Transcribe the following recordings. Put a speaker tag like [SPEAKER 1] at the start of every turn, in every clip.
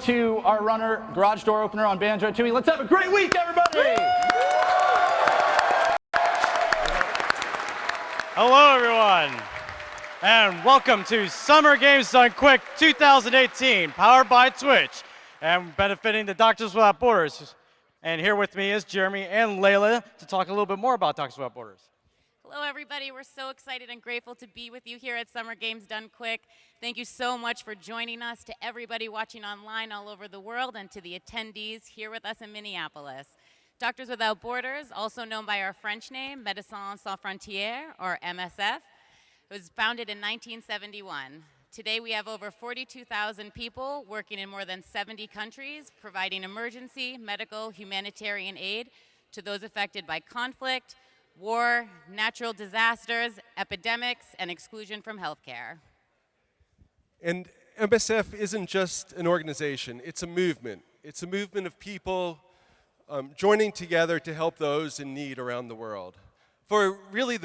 [SPEAKER 1] to our runner, Garage Door Opener on Banjo, Tooie. Let's have a great week, everybody!
[SPEAKER 2] Hello, everyone, and welcome to Summer Games Done Quick 2018, powered by Twitch, and benefiting the Doctors Without Borders. And here with me is Jeremy and Layla to talk a little bit more about Doctors Without Borders.
[SPEAKER 3] Hello, everybody. We're so excited and grateful to be with you here at Summer Games Done Quick. Thank you so much for joining us, to everybody watching online all over the world, and to the attendees here with us in Minneapolis. Doctors Without Borders, also known by our French name, Médecins Sans Frontières, or MSF, was founded in 1971. Today, we have over 42,000 people working in more than 70 countries, providing emergency, medical, humanitarian aid to those affected by conflict, war, natural disasters, epidemics, and exclusion from healthcare.
[SPEAKER 4] And MSF isn't just an organization, it's a movement. It's a movement of people joining together to help those in need around the world. For really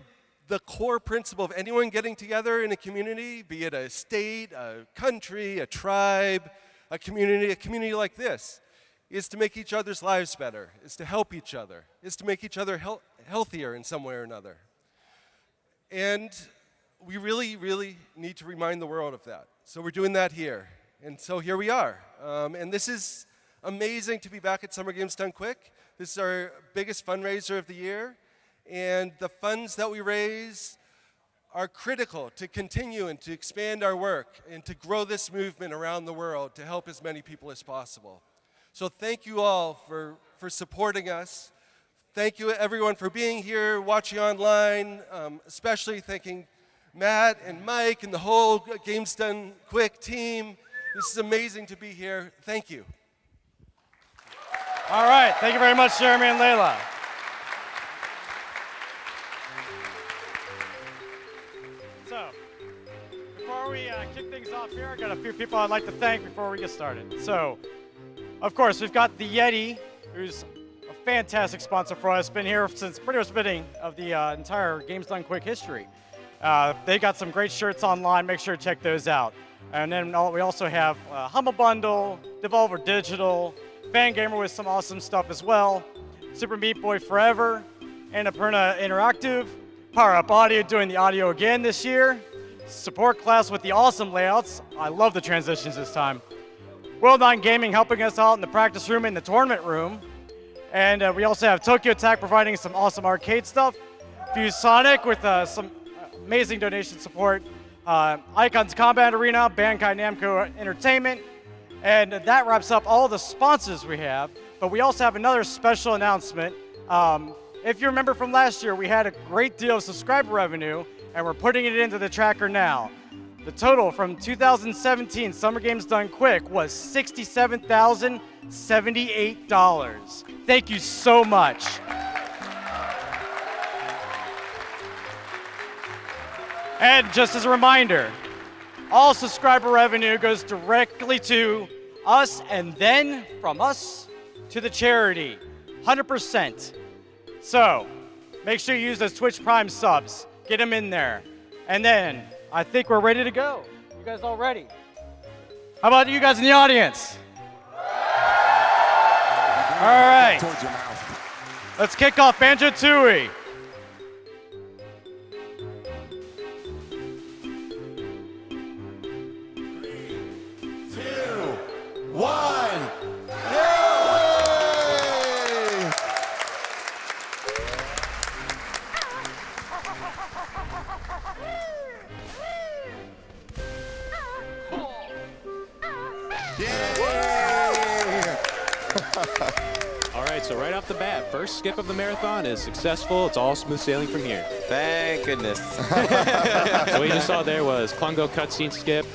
[SPEAKER 4] the core principle of anyone getting together in a community, be it a state, a country, a tribe, a community like this, is to make each other's lives better, is to help each other, is to make each other healthier in some way or another. And we really, really need to remind the world of that. So we're doing that here. And so here we are. And this is amazing to be back at Summer Games Done Quick. This is our biggest fundraiser of the year. And the funds that we raise are critical to continue and to expand our work and to grow this movement around the world to help as many people as possible. So thank you all for supporting us. Thank you everyone for being here, watching online, especially thanking Matt and Mike and the whole Games Done Quick team. This is amazing to be here. Thank you.
[SPEAKER 2] All right, thank you very much, Jeremy and Layla. So, before we kick things off here, I got a few people I'd like to thank before we get started. So, of course, we've got the Yeti, who's a fantastic sponsor for us. Been here since pretty much the beginning of the entire Games Done Quick history. They got some great shirts online. Make sure to check those out. And then we also have Humble Bundle, Devolver Digital, Fangamer with some awesome stuff as well, Super Meat Boy Forever, Annapurna Interactive, Power Up Audio doing the audio again this year, Support Class with the awesome layouts. I love the transitions this time. World On Gaming helping us out in the practice room and the tournament room. And we also have Tokyo Attack providing some awesome arcade stuff. Fuse Sonic with some amazing donation support. Icons Combat Arena, Bandai Namco Entertainment. And that wraps up all the sponsors we have. But we also have another special announcement. If you remember from last year, we had a great deal of subscriber revenue, and we're putting it into the tracker now. The total from 2017 Summer Games Done Quick was $67,078. Thank you so much. And just as a reminder, all subscriber revenue goes directly to us and then from us to the charity, 100%. So make sure you use those Twitch Prime subs, get them in there. And then I think we're ready to go. You guys all ready? How about you guys in the audience? All right. Let's kick off Banjo Tooie.
[SPEAKER 5] 1. Yay!
[SPEAKER 6] All right, so right off the bat, first skip of the marathon is successful. It's all smooth sailing from here.
[SPEAKER 5] Thank goodness.
[SPEAKER 6] So what you just saw there was Klungo cutscene skip.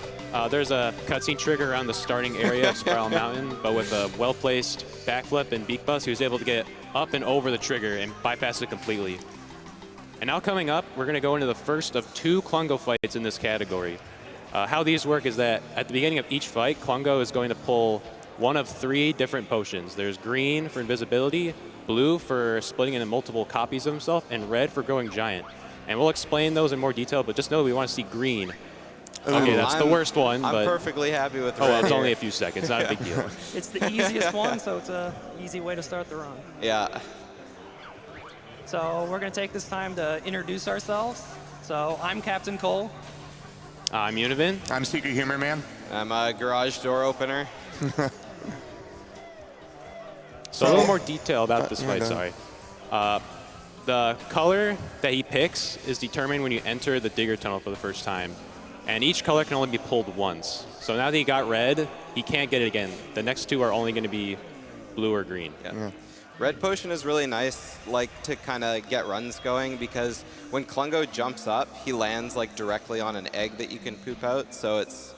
[SPEAKER 6] There's a cutscene trigger around the starting area of Spiral Mountain, but with a well-placed backflip and beak bust, he was able to get up and over the trigger and bypass it completely. And now coming up, we're going to go into the first of 2 Klungo fights in this category. How these work is that at the beginning of each fight, Klungo is going to pull one of 3 different potions. There's green for invisibility, blue for splitting into multiple copies of himself, and red for growing giant. And we'll explain those in more detail, but just know that we want to see green. Okay, that's the worst one.
[SPEAKER 5] I'm
[SPEAKER 6] but
[SPEAKER 5] perfectly happy with
[SPEAKER 6] oh, well, it's
[SPEAKER 5] here.
[SPEAKER 6] only a few seconds. Not a big deal.
[SPEAKER 7] It's the easiest one, so it's an easy way to start the run.
[SPEAKER 5] Yeah.
[SPEAKER 7] So we're going to take this time to introduce ourselves. So I'm Captain Cole.
[SPEAKER 6] I'm Univin.
[SPEAKER 8] I'm Secret Humor Man.
[SPEAKER 5] I'm a garage door opener.
[SPEAKER 6] So a little more detail about this
[SPEAKER 8] yeah,
[SPEAKER 6] fight,
[SPEAKER 8] go
[SPEAKER 6] sorry. The color that he picks is determined when you enter the digger tunnel for the first time. And each color can only be pulled once. So now that he got red, he can't get it again. The next two are only going to be blue or green.
[SPEAKER 5] Yeah. Red potion is really nice, like to kind of get runs going, because when Klungo jumps up, he lands like directly on an egg that you can poop out. So it's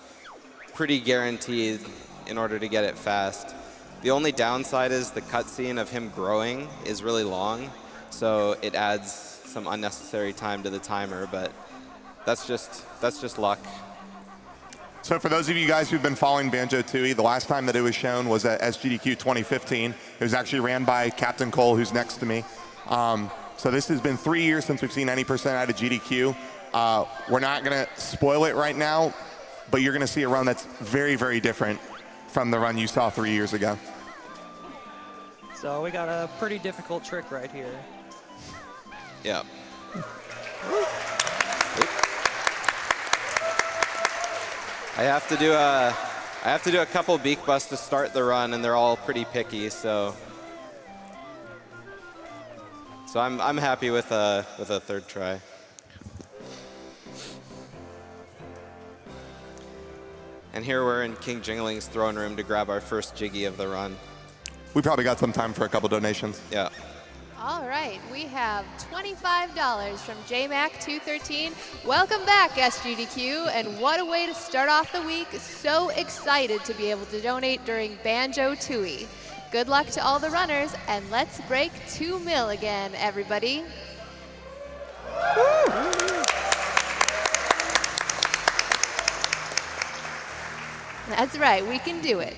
[SPEAKER 5] pretty guaranteed in order to get it fast. The only downside is the cutscene of him growing is really long, so it adds some unnecessary time to the timer, but that's just luck.
[SPEAKER 8] So for those of you guys who've been following Banjo Tooie, the last time that it was shown was at SGDQ 2015. It was actually ran by Captain Cole, who's next to me. So this has been 3 years since we've seen any percent out of GDQ. We're not going to spoil it right now, but you're going to see a run that's very, very different from the run you saw 3 years ago.
[SPEAKER 7] So we got a pretty difficult trick right here.
[SPEAKER 5] Yeah. I have to do a couple beak busts to start the run, and they're all pretty picky. So I'm happy with a third try. And here we're in King Jingling's throne room to grab our first jiggy of the run.
[SPEAKER 8] We probably got some time for a couple donations.
[SPEAKER 5] Yeah.
[SPEAKER 9] All right, we have $25 from JMac213. Welcome back, SGDQ, and what a way to start off the week. So excited to be able to donate during Banjo Tooie. Good luck to all the runners, and let's break 2 mil again, everybody. That's right, we can do it.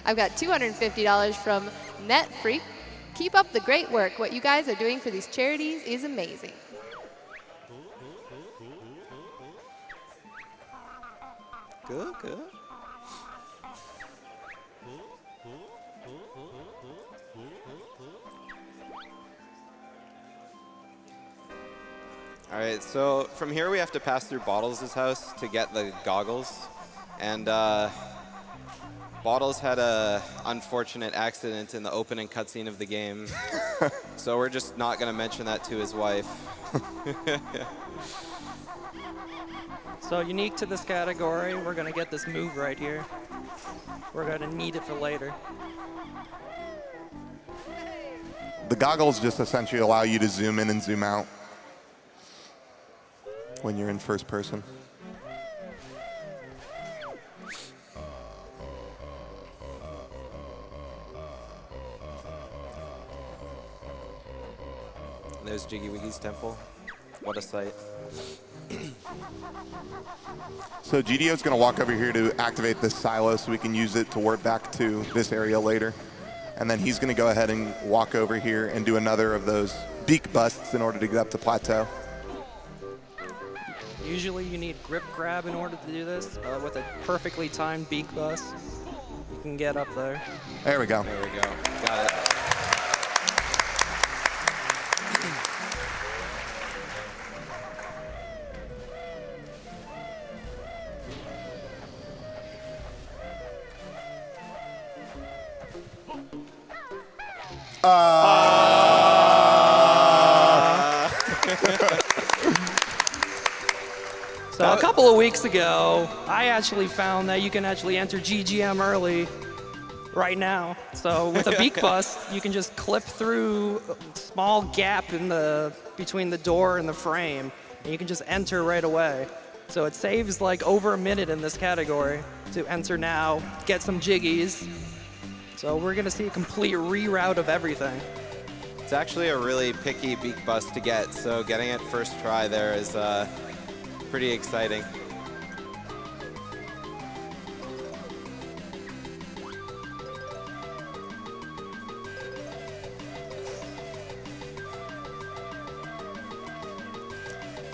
[SPEAKER 9] I've got $250 from NetFreak. Keep up the great work. What you guys are doing for these charities is amazing.
[SPEAKER 5] Good, good. All right, so from here we have to pass through Bottles' house to get the goggles. And Bottles had a unfortunate accident in the opening cutscene of the game. So we're just not going to mention that to his wife.
[SPEAKER 7] So unique to this category, we're going to get this move right here. We're going to need it for later.
[SPEAKER 8] The goggles just essentially allow you to zoom in and zoom out when you're in first person.
[SPEAKER 5] There's Jiggy Wiggy's temple. What a sight.
[SPEAKER 8] So GDO's going to walk over here to activate this silo so we can use it to warp back to this area later. And then he's going to go ahead and walk over here and do another of those beak busts in order to get up to plateau.
[SPEAKER 7] Usually you need grip grab in order to do this. With a perfectly timed beak bust, you can get up there.
[SPEAKER 8] There we go.
[SPEAKER 5] There we go. Got it.
[SPEAKER 7] So a couple of weeks ago, I actually found that you can actually enter GGM early right now. So with a beak bust, you can just clip through a small gap in between the door and the frame, and you can just enter right away. So it saves like over a minute in this category to enter now, get some jiggies. So we're gonna see a complete reroute of everything.
[SPEAKER 5] It's actually a really picky beak bust to get, so getting it first try there is pretty exciting.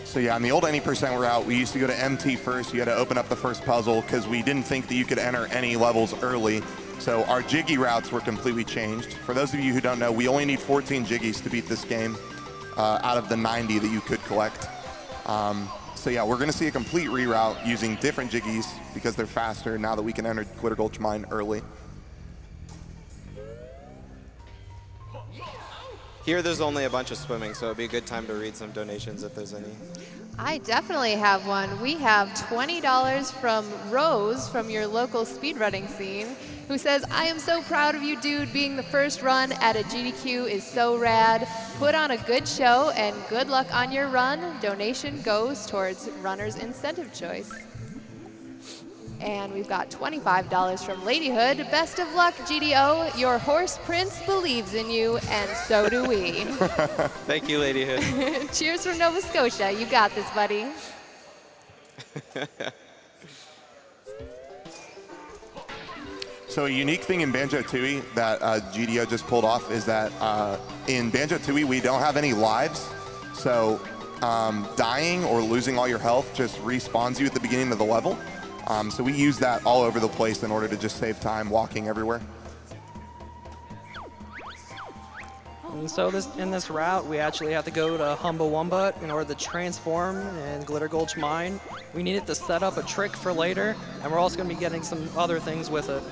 [SPEAKER 8] So yeah, on the old any percent route, we used to go to MT first. You had to open up the first puzzle because we didn't think that you could enter any levels early. So our Jiggy routes were completely changed. For those of you who don't know, we only need 14 Jiggies to beat this game out of the 90 that you could collect. So yeah, we're gonna see a complete reroute using different Jiggies because they're faster now that we can enter Glitter Gulch Mine early.
[SPEAKER 5] Here there's only a bunch of swimming, so it'd be a good time to read some donations if there's any.
[SPEAKER 9] I definitely have one. We have $20 from Rose from your local speedrunning scene, who says, I am so proud of you, dude. Being the first run at a GDQ is so rad. Put on a good show and good luck on your run. Donation goes towards Runner's Incentive Choice. And we've got $25 from Ladyhood. Best of luck, GDO. Your horse prince believes in you, and so do we.
[SPEAKER 5] Thank you, Ladyhood.
[SPEAKER 9] Cheers from Nova Scotia. You got this, buddy.
[SPEAKER 8] So a unique thing in Banjo-Tooie that GDO just pulled off is that in Banjo-Tooie, we don't have any lives. So dying or losing all your health just respawns you at the beginning of the level. So we use that all over the place in order to just save time walking everywhere.
[SPEAKER 7] And so in this route, we actually have to go to Humbawamba in order to transform in Glitter Gulch Mine. We needed to set up a trick for later, and we're also going to be getting some other things with it.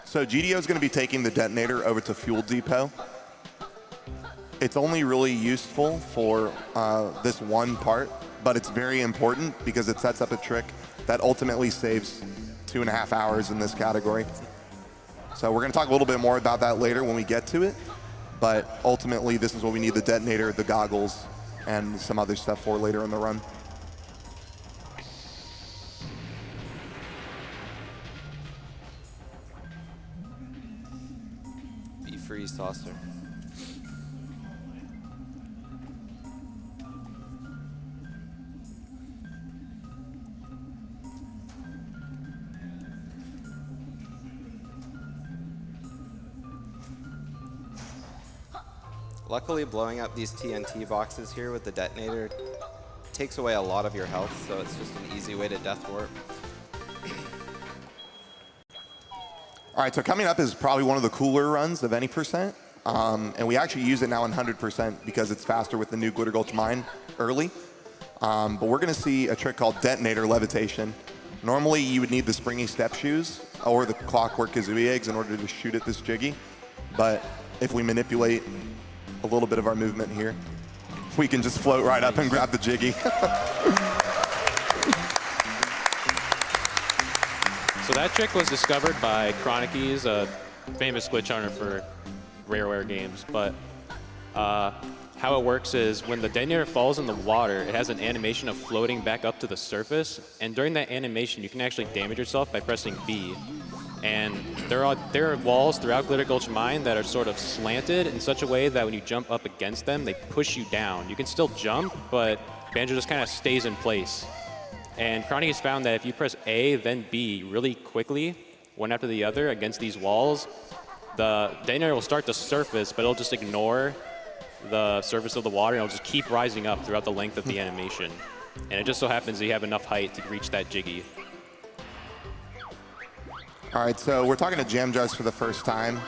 [SPEAKER 8] So GDO is going to be taking the detonator over to Fuel Depot. It's only really useful for this one part, but it's very important because it sets up a trick that ultimately saves 2.5 hours in this category. So we're going to talk a little bit more about that later when we get to it, but ultimately this is what we need: the detonator, the goggles, and some other stuff for later in the run.
[SPEAKER 5] Free saucer. Luckily, blowing up these TNT boxes here with the detonator takes away a lot of your health, so it's just an easy way to death warp.
[SPEAKER 8] All right, so coming up is probably one of the cooler runs of any percent. And we actually use it now in 100% because it's faster with the new Glitter Gulch Mine early. But we're going to see a trick called Detonator Levitation. Normally, you would need the springy step shoes or the clockwork kazooie eggs in order to shoot at this Jiggy. But if we manipulate a little bit of our movement here, we can just float right up and grab the Jiggy.
[SPEAKER 6] So that trick was discovered by Chronicies, a famous glitch hunter for Rareware games. But how it works is when the detonator falls in the water, it has an animation of floating back up to the surface. And during that animation, you can actually damage yourself by pressing B. And there are walls throughout Glitter Gulch Mine that are sort of slanted in such a way that when you jump up against them, they push you down. You can still jump, but Banjo just kind of stays in place. And Chronicies found that if you press A, then B really quickly, one after the other, against these walls, the detonator will start to surface, but it'll just ignore the surface of the water, and it'll just keep rising up throughout the length of the animation. And it just so happens that you have enough height to reach that Jiggy.
[SPEAKER 8] All right, so we're talking to Jam Jars for the first time.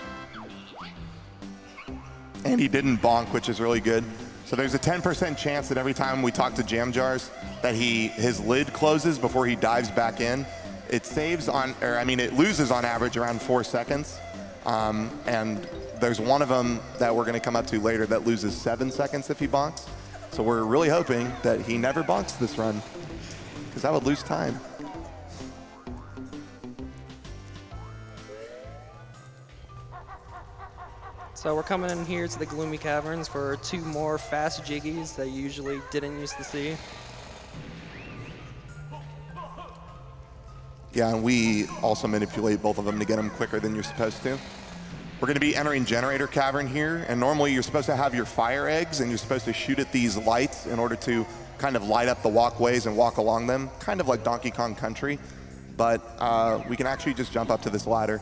[SPEAKER 8] And he didn't bonk, which is really good. So there's a 10% chance that every time we talk to Jam Jars that his lid closes before he dives back in. It saves on, or I mean, it loses on average around 4 seconds. And there's one of them that we're gonna come up to later that loses 7 seconds if he bonks. So we're really hoping that he never bonks this run, because that would lose time.
[SPEAKER 7] So we're coming in here to the Gloomy Caverns for 2 more fast Jiggies that you usually didn't used to see.
[SPEAKER 8] Yeah, and we also manipulate both of them to get them quicker than you're supposed to. We're going to be entering generator cavern here, and normally you're supposed to have your fire eggs, and you're supposed to shoot at these lights in order to kind of light up the walkways and walk along them, kind of like Donkey Kong Country. But we can actually just jump up to this ladder.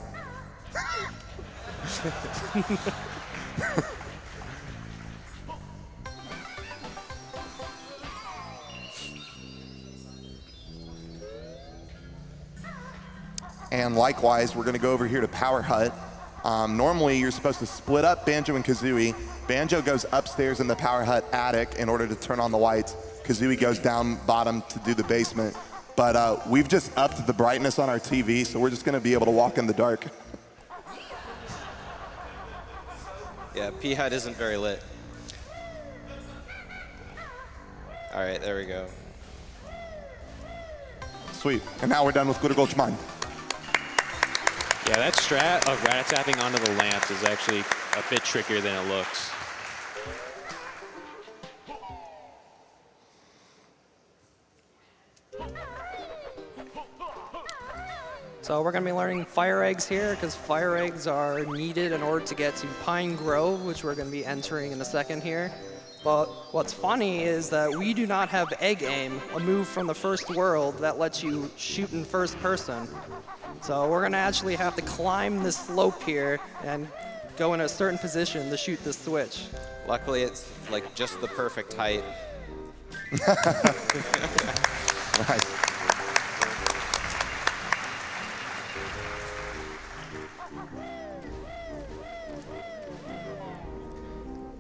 [SPEAKER 8] And likewise, we're going to go over here to Power Hut. Normally, you're supposed to split up Banjo and Kazooie. Banjo goes upstairs in the Power Hut attic in order to turn on the lights. Kazooie goes down bottom to do the basement. But we've just upped the brightness on our TV, so we're just going to be able to walk in the dark.
[SPEAKER 5] Yeah, P-Hut isn't very lit. All right, there we go.
[SPEAKER 8] Sweet. And now we're done with Gute Goldschmein.
[SPEAKER 6] Yeah, that strat of rat-tapping onto the lamps is actually a bit trickier than it looks.
[SPEAKER 7] So we're going to be learning fire eggs here, because fire eggs are needed in order to get to Pine Grove, which we're going to be entering in a second here. But what's funny is that we do not have egg aim, a move from the first world that lets you shoot in first person. So we're going to actually have to climb this slope here and go in a certain position to shoot this switch.
[SPEAKER 5] Luckily, it's like just the perfect height.
[SPEAKER 8] Nice.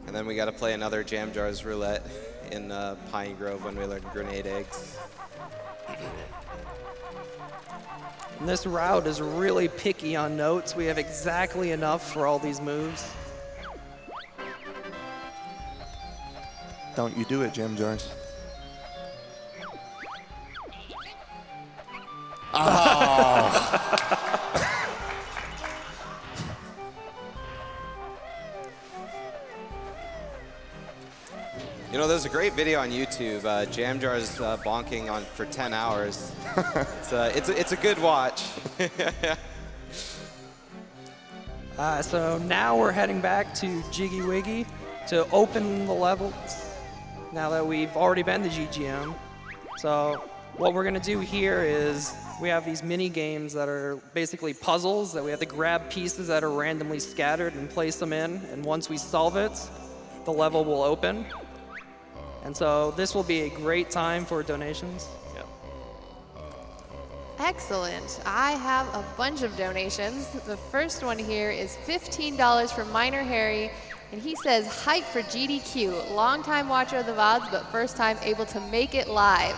[SPEAKER 5] And then we got to play another Jam Jars Roulette in Pine Grove when we learn grenade eggs.
[SPEAKER 7] And this route is really picky on notes. We have exactly enough for all these moves.
[SPEAKER 8] Don't you do it, Jam Jars. Oh.
[SPEAKER 5] You know, there's a great video on YouTube, Jam Jars bonking on for 10 hours. It's a good watch.
[SPEAKER 7] So now we're heading back to Jiggy Wiggy to open the levels, now that we've already been to GGM. So what we're going to do here is we have these mini games that are basically puzzles that we have to grab pieces that are randomly scattered and place them in, and once we solve it, the level will open. And so this will be a great time for donations. Yep.
[SPEAKER 9] Excellent. I have a bunch of donations. The first one here is $15 from Minor Harry, and he says, hype for GDQ. Longtime watcher of the VODs, but first time able to make it live.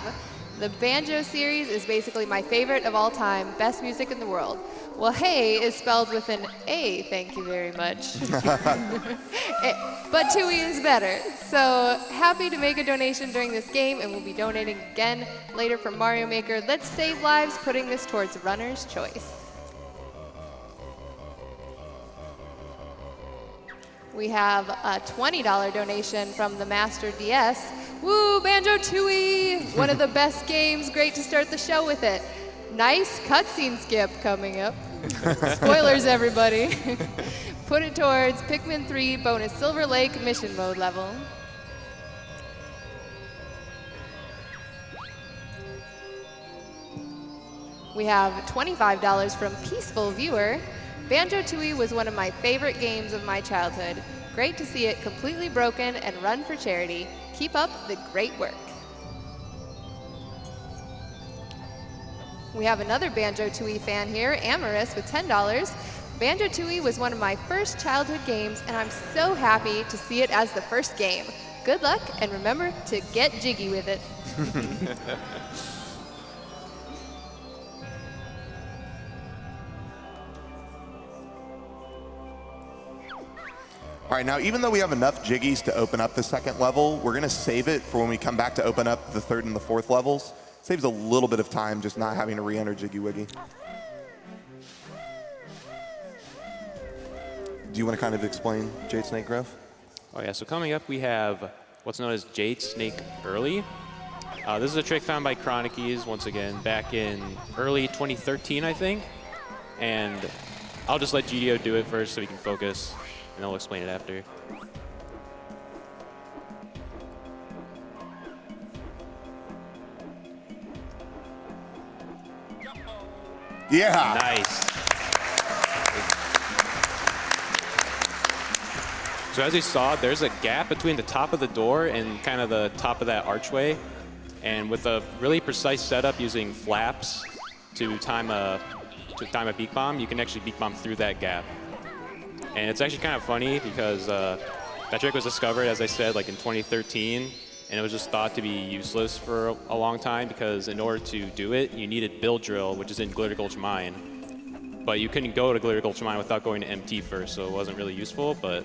[SPEAKER 9] The Banjo series is basically my favorite of all time, best music in the world. Well, hey is spelled with an A, thank you very much. But Tooie is better. So happy to make a donation during this game, and we'll be donating again later for Mario Maker. Let's save lives, putting this towards Runner's Choice. We have a $20 donation from the Master DS. Woo, Banjo Tooie! One of the best games, great to start the show with it. Nice cutscene skip coming up. Spoilers, everybody. Put it towards Pikmin 3 bonus Silver Lake mission mode level. We have $25 from Peaceful Viewer. Banjo Tooie was one of my favorite games of my childhood. Great to see it completely broken and run for charity. Keep up the great work. We have another Banjo Tooie fan here, Amorous, with $10. Banjo Tooie was one of my first childhood games, and I'm so happy to see it as the first game. Good luck, and remember to get jiggy with it.
[SPEAKER 8] All right, now even though we have enough jiggies to open up the second level, we're gonna save it for when we come back to open up the third and the fourth levels. Saves a little bit of time just not having to re-enter Jiggy Wiggy. Do you want to kind of explain Jade Snake Grove?
[SPEAKER 6] Oh yeah, so coming up we have what's known as Jade Snake Early. This is a trick found by Chronicies, once again, back in early 2013, I think. And I'll just let GDO do it first so we can focus, and then we'll explain it after.
[SPEAKER 8] Yeah.
[SPEAKER 6] Nice. So as you saw, there's a gap between the top of the door and kind of the top of that archway. And with a really precise setup using flaps to time a beak bomb, you can actually beak bomb through that gap. And it's actually kind of funny because that trick was discovered, as I said, like in 2013, and it was just thought to be useless for a long time because in order to do it, you needed Build Drill, which is in Glitter Gulch Mine. But you couldn't go to Glitter Gulch Mine without going to MT first, so it wasn't really useful. But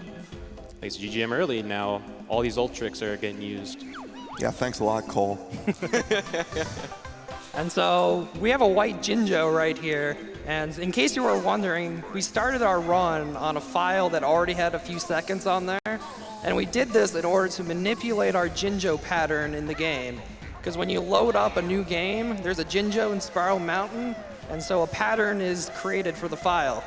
[SPEAKER 6] thanks to GGM early, now all these old tricks are getting used.
[SPEAKER 8] Yeah, thanks a lot, Cole.
[SPEAKER 7] And so we have a white Jinjo right here. And in case you were wondering, we started our run on a file that already had a few seconds on there. And we did this in order to manipulate our Jinjo pattern in the game. Because when you load up a new game, there's a Jinjo in Spiral Mountain, and so a pattern is created for the file.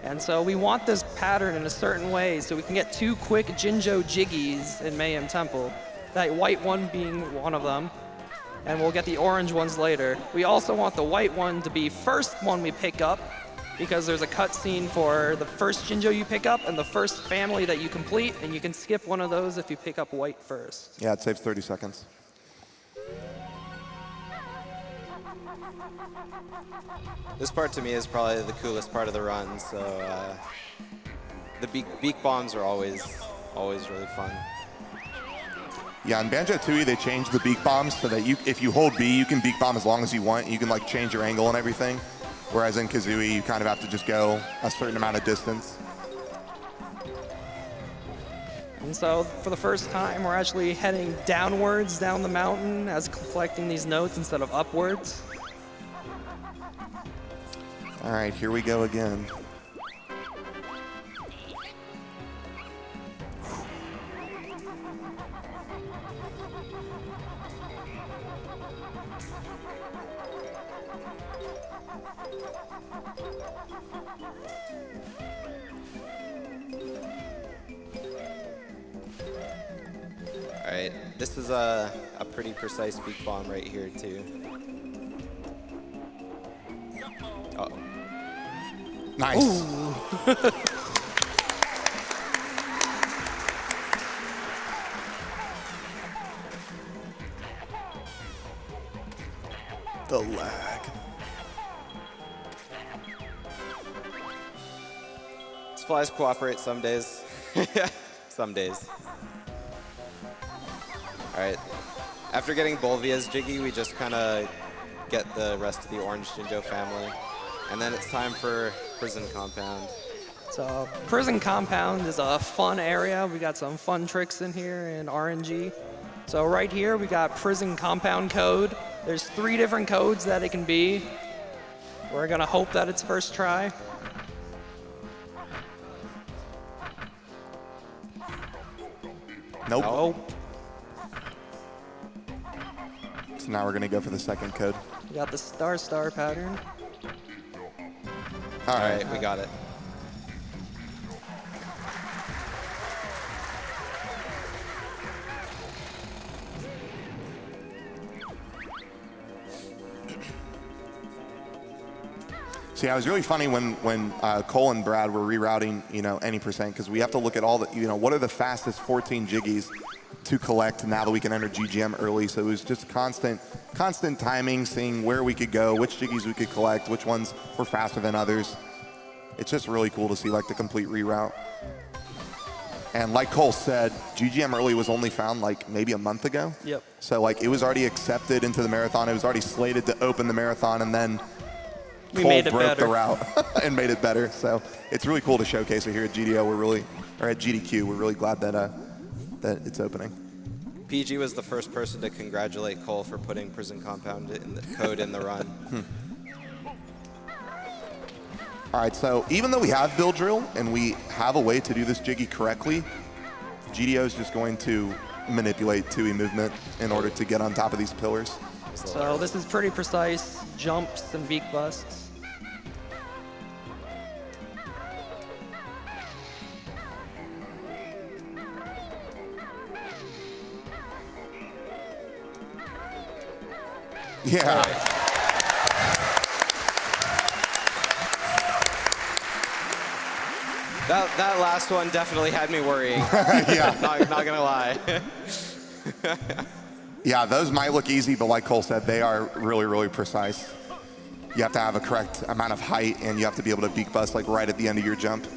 [SPEAKER 7] And so we want this pattern in a certain way so we can get 2 quick Jinjo Jiggies in Mayhem Temple. That white one being one of them. And we'll get the orange ones later. We also want the white one to be first one we pick up, because there's a cutscene for the first Jinjo you pick up and the first family that you complete, and you can skip one of those if you pick up white first.
[SPEAKER 8] Yeah, it saves 30 seconds.
[SPEAKER 5] This part to me is probably the coolest part of the run, so the beak bombs are always really fun.
[SPEAKER 8] Yeah, in Banjo Tooie, they changed the beak bombs so that if you hold B, you can beak bomb as long as you want. You can like change your angle and everything. Whereas in Kazooie, you kind of have to just go a certain amount of distance.
[SPEAKER 7] And so for the first time, we're actually heading downwards down the mountain as collecting these notes instead of upwards.
[SPEAKER 8] All right, here we go again.
[SPEAKER 5] All right, this is a pretty precise beak bomb right here too. Uh-oh.
[SPEAKER 8] Nice. The lag.
[SPEAKER 5] These flies cooperate some days. Some days. All right. After getting Bolvia's Jiggy, we just kind of get the rest of the Orange Jinjo family. And then it's time for Prison Compound.
[SPEAKER 7] So Prison Compound is a fun area. We got some fun tricks in here in RNG. So right here, we got Prison Compound code. There's 3 different codes that it can be. We're gonna hope that it's first try.
[SPEAKER 8] Nope.
[SPEAKER 7] Nope.
[SPEAKER 8] So now we're gonna go for the second code.
[SPEAKER 7] We got the star pattern.
[SPEAKER 8] All
[SPEAKER 5] All
[SPEAKER 8] right.
[SPEAKER 5] right, we got it.
[SPEAKER 8] So yeah, it was really funny when Cole and Brad were rerouting, any percent, because we have to look at all the, what are the fastest 14 jiggies to collect now that we can enter GGM early. So it was just constant timing, seeing where we could go, which jiggies we could collect, which ones were faster than others. It's just really cool to see like the complete reroute. And like Cole said, GGM early was only found like maybe a month ago.
[SPEAKER 7] Yep.
[SPEAKER 8] So like it was already accepted into the marathon. It was already slated to open the marathon, and then
[SPEAKER 7] We
[SPEAKER 8] Cole
[SPEAKER 7] made it
[SPEAKER 8] broke
[SPEAKER 7] better.
[SPEAKER 8] the route and made it better. So it's really cool to showcase it here at GDO. At GDQ. We're really glad that it's opening.
[SPEAKER 5] PG was the first person to congratulate Cole for putting Prison Compound in the code in the run.
[SPEAKER 8] All right, so even though we have Build Drill and we have a way to do this jiggy correctly, GDO is just going to manipulate Tooie movement in order to get on top of these pillars.
[SPEAKER 7] So this is pretty precise jumps and beak busts.
[SPEAKER 8] Yeah.
[SPEAKER 5] That last one definitely had me worrying.
[SPEAKER 8] Yeah.
[SPEAKER 5] Not gonna lie.
[SPEAKER 8] Yeah, those might look easy, but like Cole said, they are really, really precise. You have to have a correct amount of height, and you have to be able to beak bust like right at the end of your jump.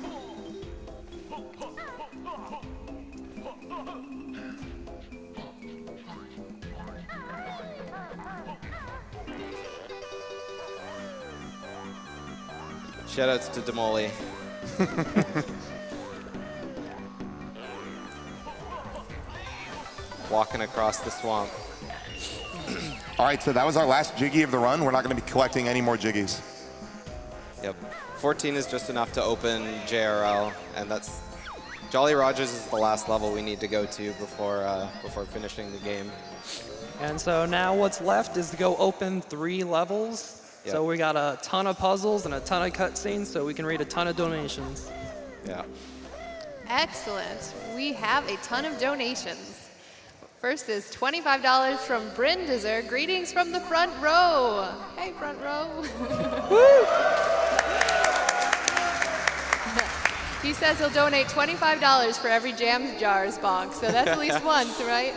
[SPEAKER 5] Shoutouts to Demoli. Walking across the swamp.
[SPEAKER 8] All right, so that was our last Jiggy of the run. We're not going to be collecting any more Jiggies.
[SPEAKER 5] Yep. 14 is just enough to open JRL, and that's Jolly Rogers is the last level we need to go to before finishing the game.
[SPEAKER 7] And so now what's left is to go open 3 levels.
[SPEAKER 5] Yep.
[SPEAKER 7] So we got a ton of puzzles and a ton of cutscenes, so we can read a ton of donations.
[SPEAKER 5] Yeah.
[SPEAKER 9] Excellent. We have a ton of donations. First is $25 from Brindizer. Greetings from the front row. Hey, front row. He says he'll donate $25 for every Jams Jars bonk, so that's at least once, right?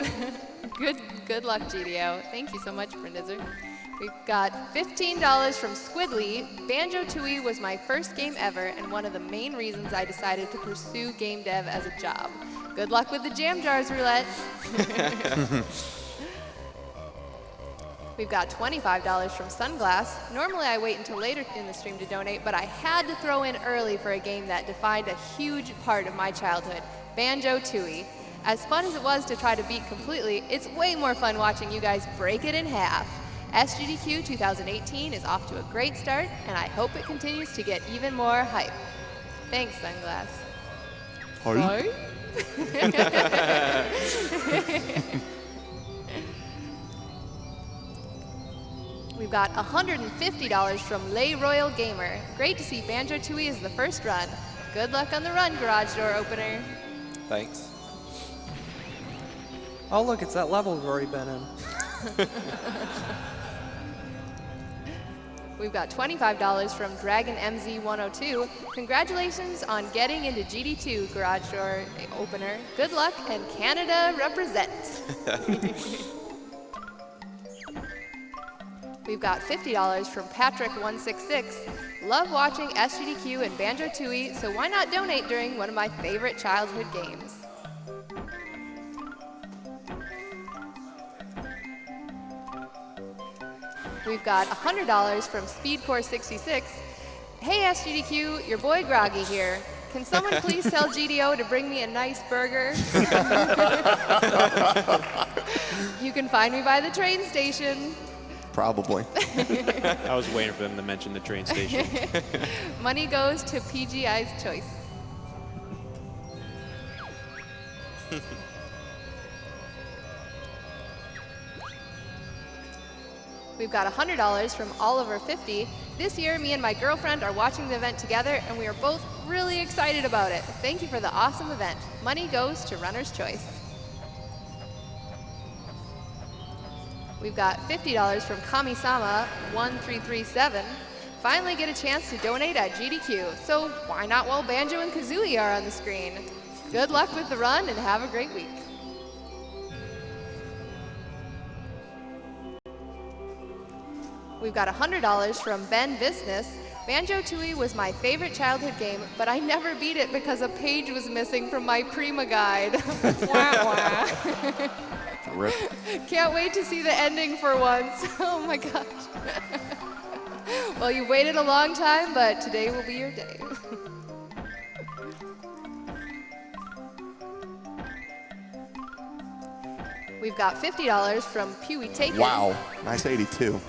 [SPEAKER 9] Good luck, GDO. Thank you so much, Brindizer. We've got $15 from Squidly. Banjo Tooie was my first game ever and one of the main reasons I decided to pursue game dev as a job. Good luck with the Jam Jars roulette. We've got $25 from Sunglass. Normally I wait until later in the stream to donate, but I had to throw in early for a game that defined a huge part of my childhood, Banjo Tooie. As fun as it was to try to beat completely, it's way more fun watching you guys break it in half. SGDQ 2018 is off to a great start, and I hope it continues to get even more hype. Thanks, Sunglass.
[SPEAKER 8] Hi.
[SPEAKER 9] We've got $150 from Lay Royal Gamer. Great to see Banjo Tooie as the first run. Good luck on the run, Garage Door Opener.
[SPEAKER 5] Thanks.
[SPEAKER 7] Oh, look, it's that level we've already been in.
[SPEAKER 9] We've got $25 from Dragon MZ102. Congratulations on getting into GD2, Garage Door Opener. Good luck, and Canada represent. We've got $50 from Patrick166. Love watching SGDQ and Banjo Tooie, so why not donate during one of my favorite childhood games? We've got $100 from Speedcore66. Hey SGDQ, your boy Groggy here. Can someone please tell GDO to bring me a nice burger? You can find me by the train station.
[SPEAKER 8] Probably.
[SPEAKER 6] I was waiting for them to mention the train station.
[SPEAKER 9] Money goes to PGI's choice. We've got $100 from Oliver50. This year, me and my girlfriend are watching the event together, and we are both really excited about it. Thank you for the awesome event. Money goes to Runner's Choice. We've got $50 from Kami-sama1337. Finally get a chance to donate at GDQ, so why not while Banjo and Kazooie are on the screen? Good luck with the run, and have a great week. We've got $100 from Ben Business. Banjo Tooie was my favorite childhood game, but I never beat it because a page was missing from my Prima guide. Wah, wah.
[SPEAKER 8] Rip.
[SPEAKER 9] Can't wait to see the ending for once. Oh my gosh. Well, you waited a long time, but today will be your day. We've got $50 from Pewee Taken.
[SPEAKER 8] Wow, nice 82.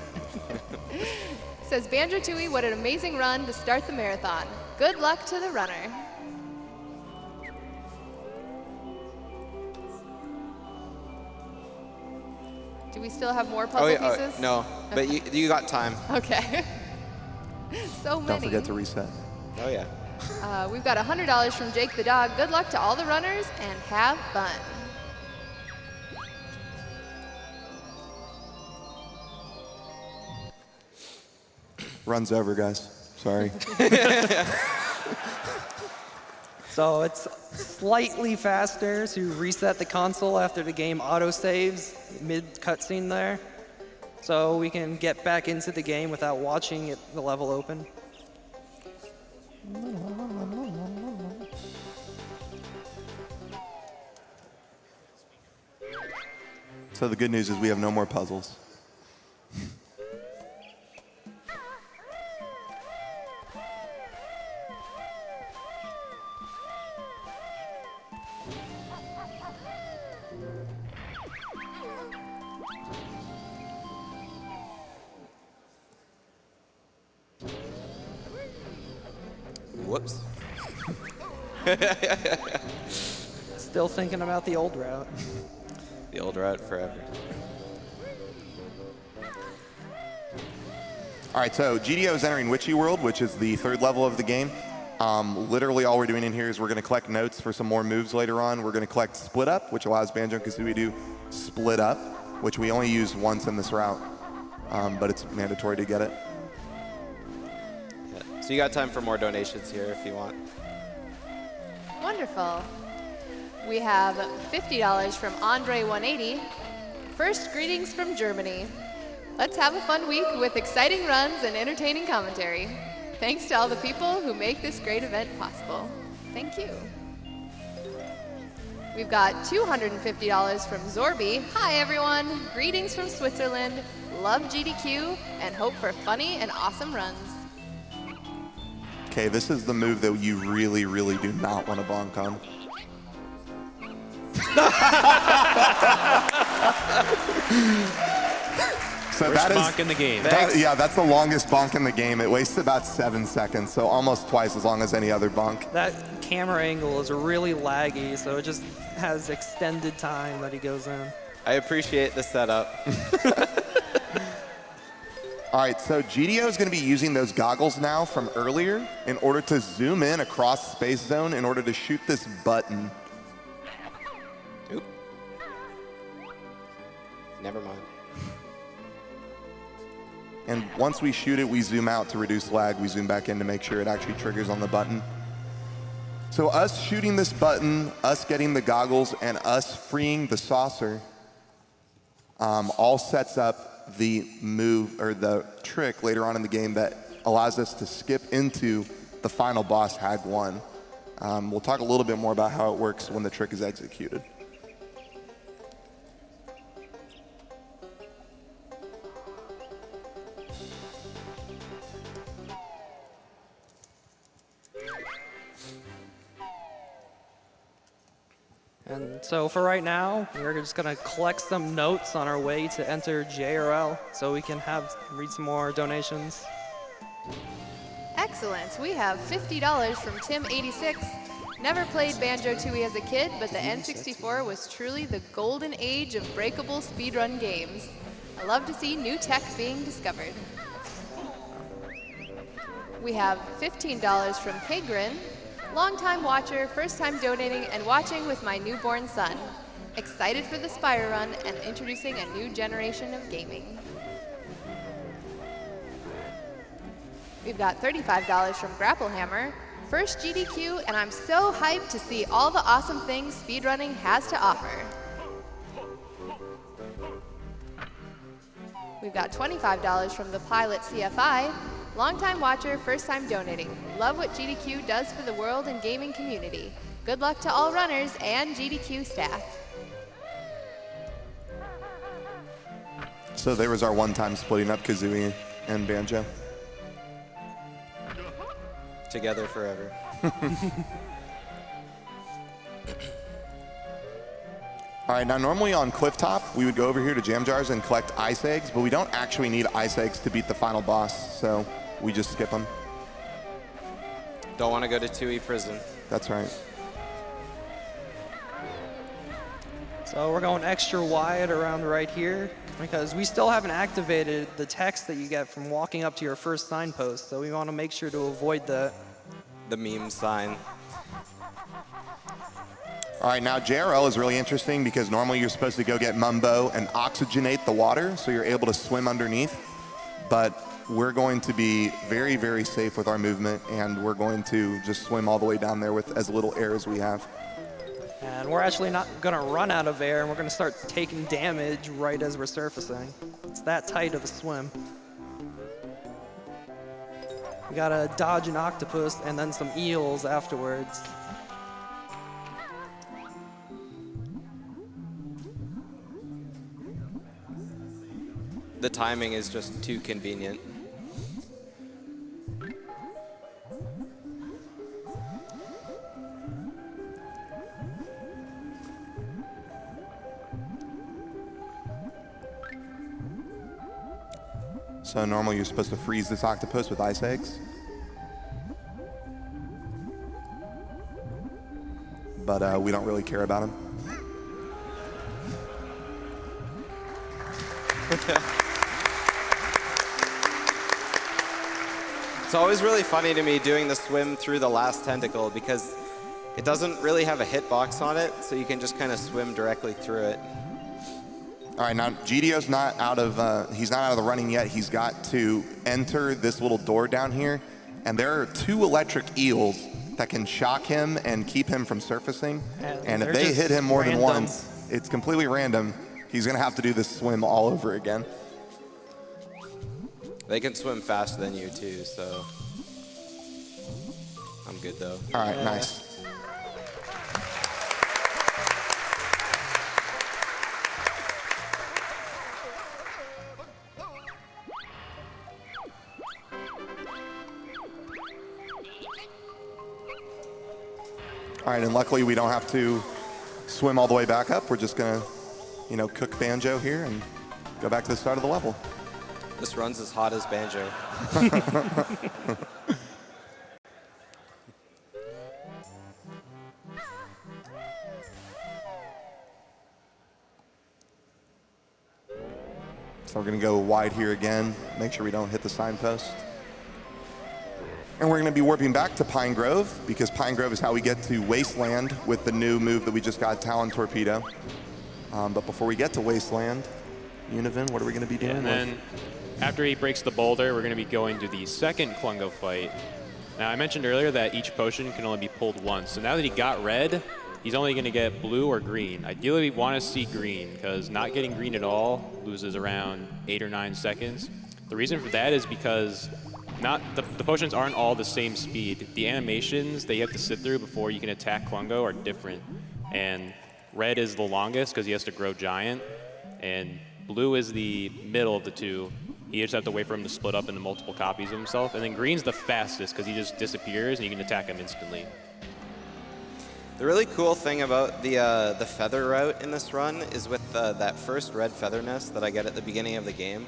[SPEAKER 9] Says Banjo Tooie, what an amazing run to start the marathon. Good luck to the runner. Do we still have more puzzle pieces?
[SPEAKER 5] No, but you got time.
[SPEAKER 9] Okay. So many.
[SPEAKER 8] Don't forget to reset.
[SPEAKER 5] Oh yeah.
[SPEAKER 9] We've got $100 from Jake the Dog. Good luck to all the runners and have fun.
[SPEAKER 8] Runs over, guys. Sorry.
[SPEAKER 7] So it's slightly faster to reset the console after the game auto-saves mid-cutscene there. So we can get back into the game without watching the level open.
[SPEAKER 8] So the good news is we have no more puzzles.
[SPEAKER 5] Whoops.
[SPEAKER 7] Still thinking about the old route.
[SPEAKER 5] The old route forever.
[SPEAKER 8] All right, so GDO is entering Witchy World, which is the 3rd level of the game. Literally all we're doing in here is we're going to collect notes for some more moves later on. We're going to collect Split Up, which allows Banjo and Kazooie to split up, which we only use once in this route, but it's mandatory to get it.
[SPEAKER 5] Yeah. So you got time for more donations here if you want.
[SPEAKER 9] Wonderful. We have $50 from Andre180. First, greetings from Germany. Let's have a fun week with exciting runs and entertaining commentary. Thanks to all the people who make this great event possible. Thank you. We've got $250 from Zorby. Hi, everyone. Greetings from Switzerland. Love GDQ and hope for funny and awesome runs.
[SPEAKER 8] Okay, this is the move that you really, really do not want to bonk on. So
[SPEAKER 6] First
[SPEAKER 8] that is
[SPEAKER 6] bonk in the game.
[SPEAKER 8] Yeah, that's the longest bonk in the game. It wastes about 7 seconds, so almost twice as long as any other bonk.
[SPEAKER 7] That camera angle is really laggy, so it just has extended time that he goes in.
[SPEAKER 5] I appreciate the setup.
[SPEAKER 8] All right, so GDO is going to be using those goggles now from earlier in order to zoom in across Space Zone in order to shoot this button.
[SPEAKER 5] Oop. Never mind.
[SPEAKER 8] And once we shoot it, we zoom out to reduce lag. We zoom back in to make sure it actually triggers on the button. So us shooting this button, us getting the goggles, and us freeing the saucer all sets up the move or the trick later on in the game that allows us to skip into the final boss, Hag 1. We'll talk a little bit more about how it works when the trick is executed.
[SPEAKER 7] And so for right now, we're just going to collect some notes on our way to enter JRL so we can read some more donations.
[SPEAKER 9] Excellent. We have $50 from Tim86. Never played Banjo Tooie as a kid, but the N64 was truly the golden age of breakable speedrun games. I love to see new tech being discovered. We have $15 from Kagrin. Longtime watcher, first time donating and watching with my newborn son. Excited for the Spire run and introducing a new generation of gaming. We've got $35 from Grapplehammer. First GDQ, and I'm so hyped to see all the awesome things speedrunning has to offer. We've got $25 from the Pilot CFI. Longtime watcher, first time donating. Love what GDQ does for the world and gaming community. Good luck to all runners and GDQ staff.
[SPEAKER 8] So there was our one-time splitting up Kazooie and Banjo.
[SPEAKER 5] Together forever.
[SPEAKER 8] All right, now normally on Clifftop, we would go over here to Jam Jars and collect ice eggs, but we don't actually need ice eggs to beat the final boss, so we just skip them.
[SPEAKER 5] Don't want to go to Tooie prison.
[SPEAKER 8] That's right.
[SPEAKER 7] So we're going extra wide around right here because we still haven't activated the text that you get from walking up to your first signpost, so we want to make sure to avoid the
[SPEAKER 5] meme sign.
[SPEAKER 8] All right, now JRL is really interesting because normally you're supposed to go get Mumbo and oxygenate the water so you're able to swim underneath. But we're going to be very, very safe with our movement, and we're going to just swim all the way down there with as little air as we have.
[SPEAKER 7] And we're actually not going to run out of air, and we're going to start taking damage right as we're surfacing. It's that tight of a swim. We got to dodge an octopus and then some eels afterwards.
[SPEAKER 5] The timing is just too convenient.
[SPEAKER 8] So normally you're supposed to freeze this octopus with ice eggs. But we don't really care about him.
[SPEAKER 5] It's always really funny to me doing the swim through the last tentacle because it doesn't really have a hitbox on it, so you can just kind of swim directly through it.
[SPEAKER 8] All right, now GDO's not out of, he's not out of the running yet. He's got to enter this little door down here, and there are 2 electric eels that can shock him and keep him from surfacing. And if they hit him more than once, it's completely random. He's gonna have to do this swim all over again.
[SPEAKER 5] They can swim faster than you too, so I'm good though.
[SPEAKER 8] All right, nice. All right, and luckily we don't have to swim all the way back up. We're just gonna, you know, cook Banjo here and go back to the start of the level.
[SPEAKER 5] This run's as hot as Banjo.
[SPEAKER 8] So we're gonna go wide here again, make sure we don't hit the signpost. And we're gonna be warping back to Pine Grove because Pine Grove is how we get to Wasteland with the new move that we just got, Talon Torpedo. But before we get to Wasteland, Univen, what are we gonna be doing?
[SPEAKER 6] And then after he breaks the boulder, we're going to be going to the second Klungo fight. Now, I mentioned earlier that each potion can only be pulled once. So now that he got red, he's only going to get blue or green. Ideally, we want to see green, because not getting green at all loses around 8 or 9 seconds. The reason for that is because the potions aren't all the same speed. The animations that you have to sit through before you can attack Klungo are different. And red is the longest, because he has to grow giant. And blue is the middle of the two. You just have to wait for him to split up into multiple copies of himself. And then green's the fastest because he just disappears and you can attack him instantly.
[SPEAKER 5] The really cool thing about the feather route in this run is with that first red feather nest that I get at the beginning of the game.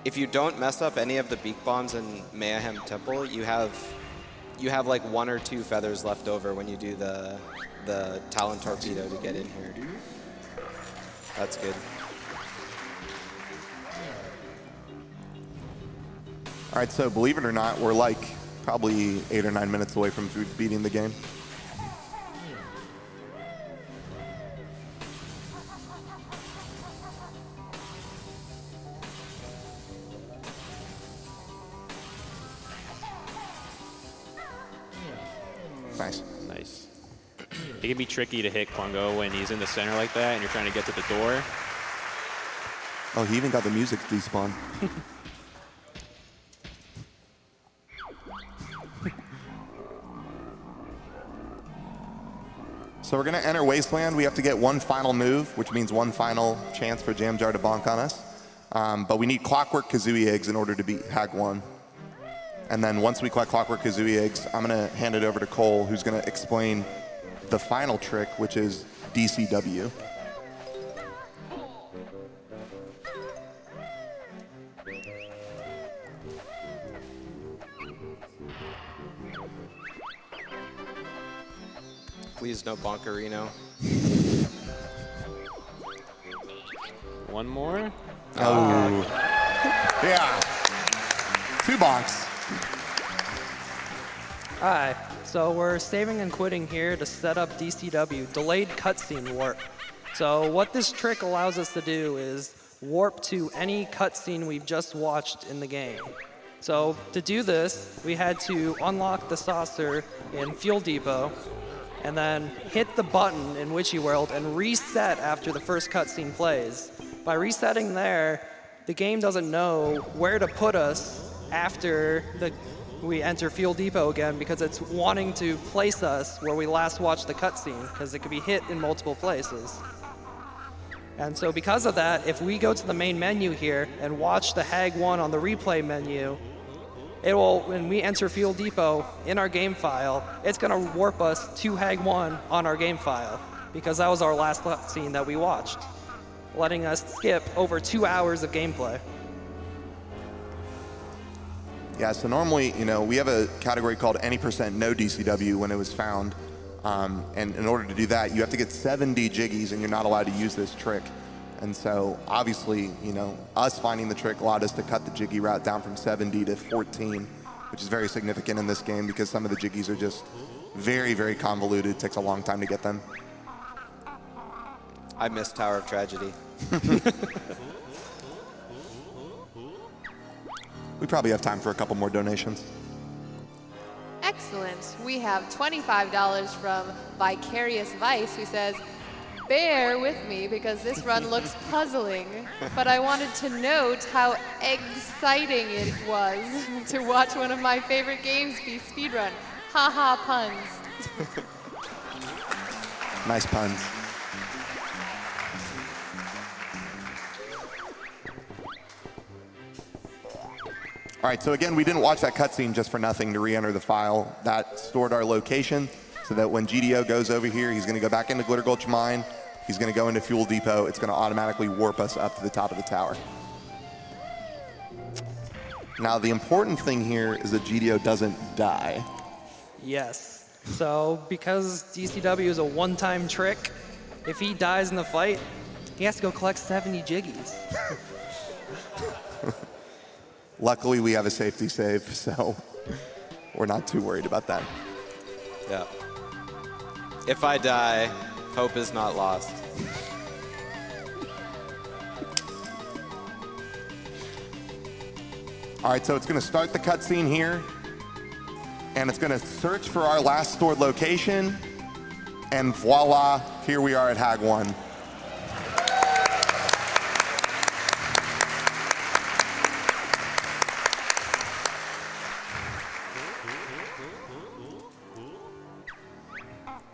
[SPEAKER 5] If you don't mess up any of the beak bombs in Mayhem Temple, you have like 1 or 2 feathers left over when you do the Talon Torpedo to get in here. That's good.
[SPEAKER 8] All right, so believe it or not, we're like probably 8 or 9 minutes away from beating the game. Nice.
[SPEAKER 6] Nice. It can be tricky to hit Klungo when he's in the center like that and you're trying to get to the door.
[SPEAKER 8] Oh, he even got the music despawn. So we're going to enter Wasteland. We have to get 1 final move, which means 1 final chance for Jamjar to bonk on us. But we need Clockwork Kazooie eggs in order to beat Hag 1. And then once we collect Clockwork Kazooie eggs, I'm going to hand it over to Cole, who's going to explain the final trick, which is DCW.
[SPEAKER 5] Please no Bonkerino.
[SPEAKER 6] 1 more.
[SPEAKER 8] Oh. Yeah. 2 bonks.
[SPEAKER 7] All right, so we're saving and quitting here to set up DCW, Delayed Cutscene Warp. So what this trick allows us to do is warp to any cutscene we've just watched in the game. So to do this, we had to unlock the saucer in Fuel Depot, and then hit the button in Witchy World and reset after the first cutscene plays. By resetting there, the game doesn't know where to put us after we enter Fuel Depot again, because it's wanting to place us where we last watched the cutscene, because it could be hit in multiple places. And so because of that, if we go to the main menu here and watch the HAG 1 on the replay menu, it will, when we enter Fuel Depot in our game file, it's going to warp us to HAG 1 on our game file, because that was our last cutscene that we watched, letting us skip over 2 hours of gameplay.
[SPEAKER 8] Yeah, so normally, we have a category called any % no DCW when it was found. And in order to do that, you have to get 70 jiggies, and you're not allowed to use this trick. And so obviously, us finding the trick allowed us to cut the jiggy route down from 70 to 14, which is very significant in this game because some of the jiggies are just very, very convoluted. It takes a long time to get them.
[SPEAKER 5] I miss Tower of Tragedy.
[SPEAKER 8] We probably have time for a couple more donations.
[SPEAKER 9] Excellent. We have $25 from Vicarious Vice, who says, bear with me because this run looks puzzling, but I wanted to note how exciting it was to watch one of my favorite games be speedrun. Ha ha puns.
[SPEAKER 8] Nice puns. All right, so again, we didn't watch that cutscene just for nothing to re-enter the file. That stored our location so that when GDO goes over here, he's going to go back into Glitter Gulch Mine. He's going to go into Fuel Depot. It's going to automatically warp us up to the top of the tower. Now, the important thing here is that GDO doesn't die.
[SPEAKER 7] Yes. So because DCW is a one-time trick, if he dies in the fight, he has to go collect 70 jiggies.
[SPEAKER 8] Luckily, we have a safety save, so we're not too worried about that.
[SPEAKER 5] Yeah. If I die, hope is not lost.
[SPEAKER 8] All right, so it's going to start the cutscene here, and it's going to search for our last stored location, and voila, here we are at HAG 1.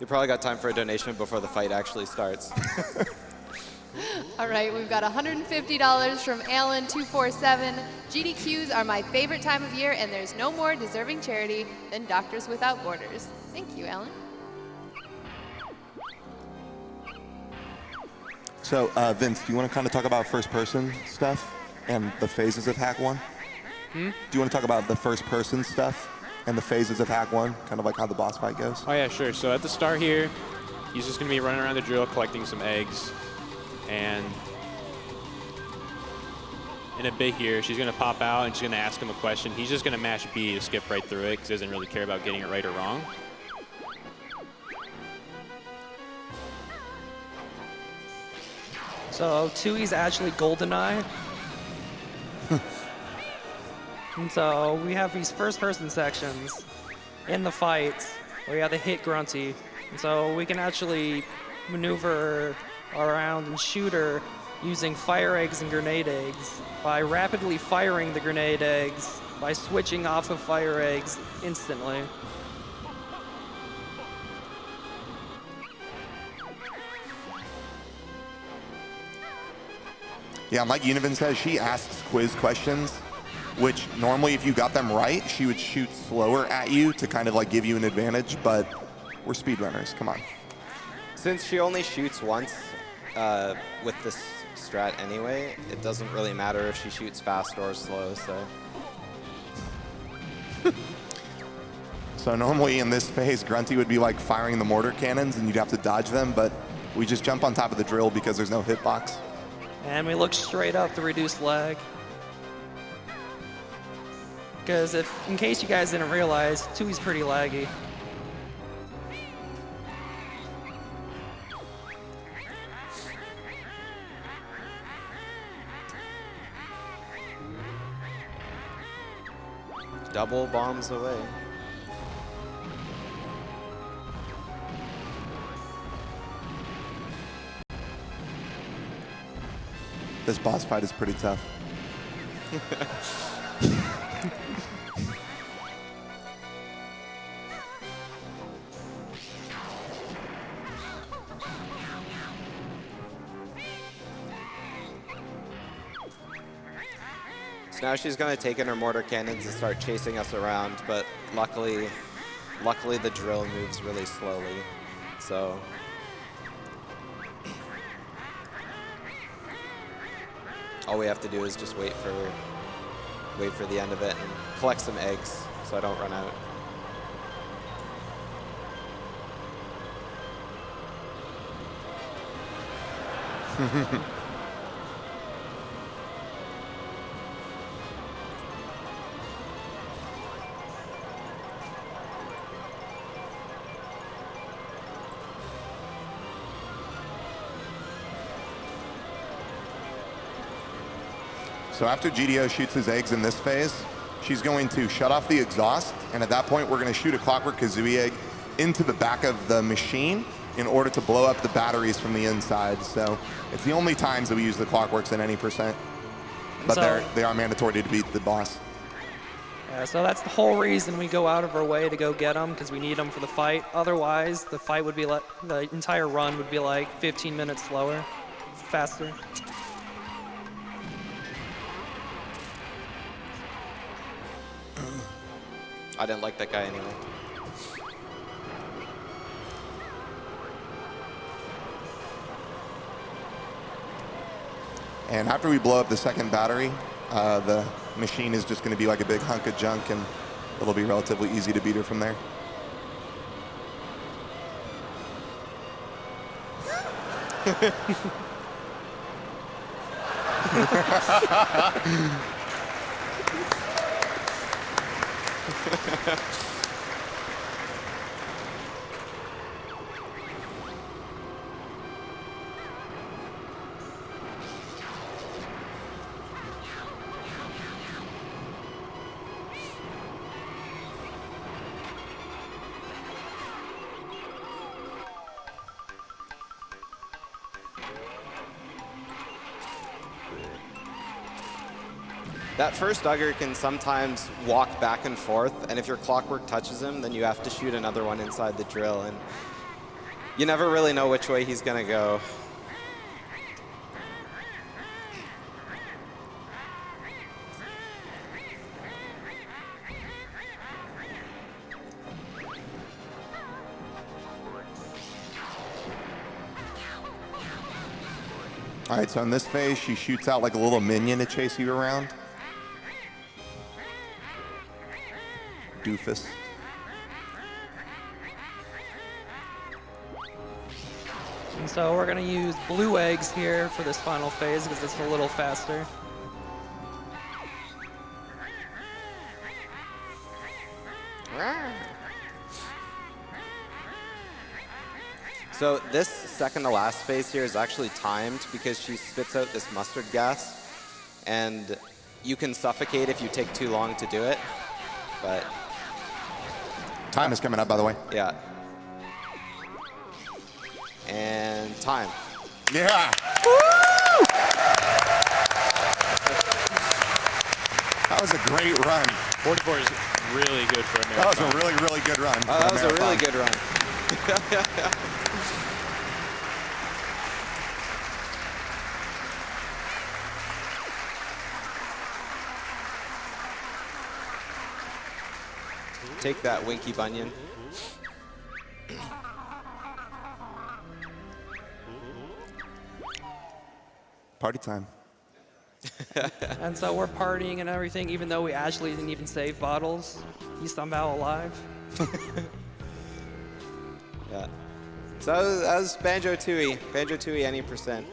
[SPEAKER 5] You probably got time for a donation before the fight actually starts.
[SPEAKER 9] All right, we've got $150 from Alan247. GDQs are my favorite time of year, and there's no more deserving charity than Doctors Without Borders. Thank you, Alan.
[SPEAKER 8] So, Vince, do you want to kind of talk about first-person stuff and the phases of HAG 1? Do you want to talk about the first-person stuff and the phases of HAG 1, kind of like how the boss fight goes?
[SPEAKER 6] Oh yeah, sure. So at the start here, he's just going to be running around the drill collecting some eggs. And in a bit here, she's going to pop out and she's going to ask him a question. He's just going to mash B to skip right through it because he doesn't really care about getting it right or wrong.
[SPEAKER 7] So Tooie's actually GoldenEye. And so we have these first-person sections in the fight where you have to hit Grunty. And so we can actually maneuver around and shoot her using fire eggs and grenade eggs by rapidly firing the grenade eggs by switching off of fire eggs instantly.
[SPEAKER 8] Yeah, like Univan says, she asks quiz questions, which normally if you got them right, she would shoot slower at you to kind of like give you an advantage, but we're speedrunners, come on.
[SPEAKER 5] Since she only shoots once with this strat anyway, it doesn't really matter if she shoots fast or slow, so.
[SPEAKER 8] So normally in this phase, Grunty would be like firing the mortar cannons and you'd have to dodge them, but we just jump on top of the drill because there's no hitbox.
[SPEAKER 7] And we look straight up to reduce lag. Because in case you guys didn't realize, Tooie's pretty laggy.
[SPEAKER 5] double bombs away.
[SPEAKER 8] This boss fight is pretty tough.
[SPEAKER 5] So now she's going to take in her mortar cannons and start chasing us around, but luckily the drill moves really slowly. So all we have to do is just wait for the end of it and collect some eggs so I don't run out.
[SPEAKER 8] So after GDO shoots his eggs in this phase, she's going to shut off the exhaust, and at that point we're going to shoot a Clockwork Kazooie egg into the back of the machine in order to blow up the batteries from the inside. So it's the only times that we use the Clockworks at any %. But they are mandatory to beat the boss.
[SPEAKER 7] Yeah, so that's the whole reason we go out of our way to go get them, because we need them for the fight. Otherwise, the fight would be the entire run would be like 15 minutes slower, faster.
[SPEAKER 5] I didn't like that guy anyway.
[SPEAKER 8] And after we blow up the second battery, the machine is just going to be like a big hunk of junk, and it'll be relatively easy to beat her from there.
[SPEAKER 5] That first Dugger can sometimes walk back and forth, and if your Clockwork touches him, then you have to shoot another one inside the drill, and you never really know which way he's going to go.
[SPEAKER 8] All right, so in this phase, she shoots out like a little minion to chase you around. Doofus.
[SPEAKER 7] And so we're going to use blue eggs here for this final phase because it's a little faster.
[SPEAKER 5] So this second to last phase here is actually timed because she spits out this mustard gas, and you can suffocate if you take too long to do it, but...
[SPEAKER 8] Time is coming up, by the way.
[SPEAKER 5] Yeah. And time.
[SPEAKER 8] Yeah! That was a great run.
[SPEAKER 6] 44 is really good for a marathon.
[SPEAKER 8] That was a really, really good run.
[SPEAKER 5] Oh, that was a really good run. Take that, Winky Bunyan.
[SPEAKER 8] Party time.
[SPEAKER 7] And so we're partying and everything, even though we actually didn't even save bottles. He's somehow alive.
[SPEAKER 5] Yeah. So that was Banjo Tooie. Banjo Tooie any %.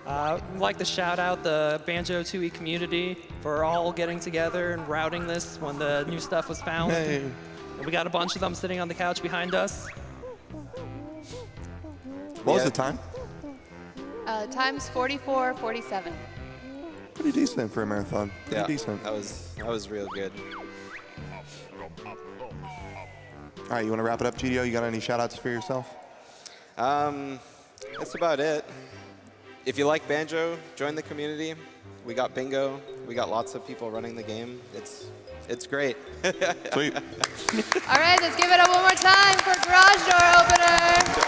[SPEAKER 7] I'd like to shout out the Banjo Tooie community for all getting together and routing this when the new stuff was found.
[SPEAKER 8] Hey.
[SPEAKER 7] And we got a bunch of them sitting on the couch behind us.
[SPEAKER 8] What was the time?
[SPEAKER 9] Time's 44:47.
[SPEAKER 8] Pretty decent for a marathon. Pretty decent.
[SPEAKER 5] that was real good.
[SPEAKER 8] All right, you want to wrap it up, GDO? You got any shout-outs for yourself?
[SPEAKER 5] That's about it. If you like Banjo, join the community. We got bingo. We got lots of people running the game. It's great.
[SPEAKER 8] Sweet.
[SPEAKER 9] All right, let's give it up one more time for Garage Door Opener.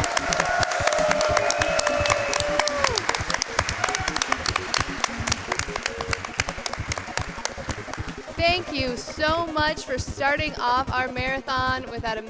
[SPEAKER 9] Thank you so much for starting off our marathon with that